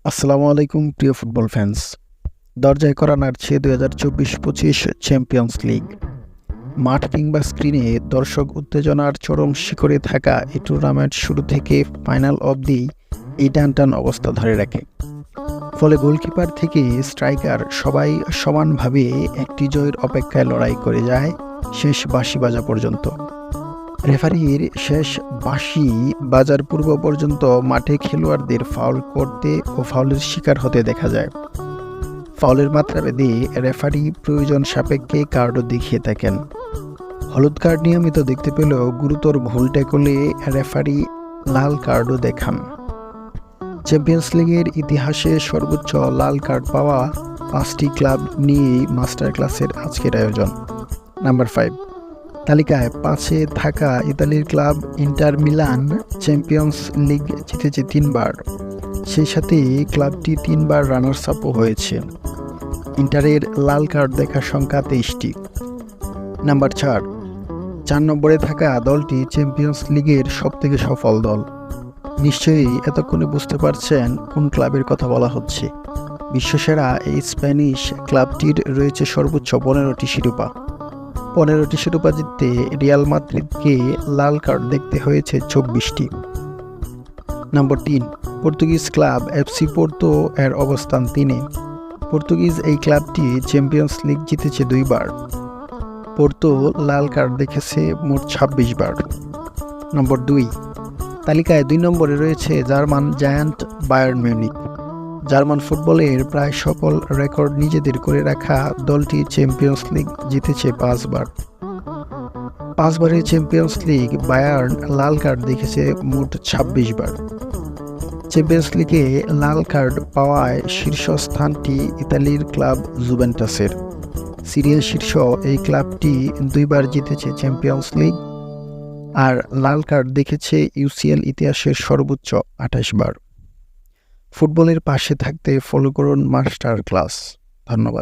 আসসালামু আলাইকুম প্রিয় ফুটবল ফ্যান্স। দরজায় করা নাড়ছে 2024-25 চ্যাম্পিয়ন্স লিগ। মাঠ কিংবা স্ক্রিনে দর্শক উত্তেজনার চরম শিখরে থাকা এই টুর্নামেন্ট শুরু থেকে ফাইনাল অবধি এই টানটান অবস্থা ধরে রাখে। ফলে গোলকিপার থেকে স্ট্রাইকার সবাই সমানভাবে একটি জয়ের অপেক্ষায় লড়াই করে যায় শেষ বাঁশি বাজা পর্যন্ত। রেফারির শেষ বাঁশি বাজার পূর্ব পর্যন্ত মাঠে খেলোয়াড়দের ফাউল করতে ও ফাউলের শিকার হতে দেখা যায়। ফাউলের মাত্রাভেদে রেফারি প্রয়োজন সাপেক্ষে কার্ডও দেখিয়ে থাকেন। হলুদ কার্ড নিয়মিত দেখতে পেলেও গুরুতর ভুল ট্যাকলে রেফারি লাল কার্ডও দেখান। চ্যাম্পিয়ন্স লিগের ইতিহাসে সর্বোচ্চ লাল কার্ড পাওয়া 5টি ক্লাব নিয়েই মাস্টার ক্লাসের আজকের আয়োজন। নাম্বার 5, তালিকায় 5-এ থাকা ইতালির club inter Milan champions league জিতেছে 3বার। সেই সাথে ক্লাবটি 3বার রানার্স আপও হয়েছে। ইন্টারের লাল কার্ড দেখার সংখ্যা 23টি। নাম্বার 4 নম্বরে থাকা দলটি চ্যাম্পিয়ন্স লিগের সবথেকে সফল দল। নিশ্চয়ই এতক্ষণে বুঝতে পারছেন কোন ক্লাবের কথা বলা হচ্ছে। বিশ্বসেরা এই স্প্যানিশ ক্লাবটির রয়েছে সর্বোচ্চ 15টি শিরোপা। 15টি শিরোপা জিততে রিয়াল মাদ্রিদকে লাল কার্ড দেখতে হয়েছে 24টি। নম্বর 3, পর্তুগিজ ক্লাব এফসি পোর্তো এর অবস্থান 3-এ। পর্তুগিজ এই ক্লাবটি চ্যাম্পিয়ন্স লিগ জিতেছে 2বার। পোর্তো লাল কার্ড দেখেছে মোট 26 বার। নম্বর 2, তালিকায় 2 নম্বরে রয়েছে German giant Bayern Munich. German ফুটবলের প্রায় সকল রেকর্ড নিজেদের করে রাখা দলটি চ্যাম্পিয়ন্স লিগ জিতেছে 5বার। 5বারের চ্যাম্পিয়ন্স লিগ বায়ার্ন লাল কার্ড দেখেছে মোট 26 বার। চ্যাম্পিয়ন্স লিগে লাল কার্ড পাওয়ায় শীর্ষস্থানটি ইতালির ক্লাব জুভেন্টাসের। সিরিয়ার শীর্ষ এই ক্লাবটি 2বার জিতেছে চ্যাম্পিয়ন্স লিগ আর লাল কার্ড দেখেছে ইউসিএল ইতিহাসের সর্বোচ্চ 28 বার। ফুটবলের পাশে থাকতে ফলো করুন মাস্টার ক্লাস। ধন্যবাদ।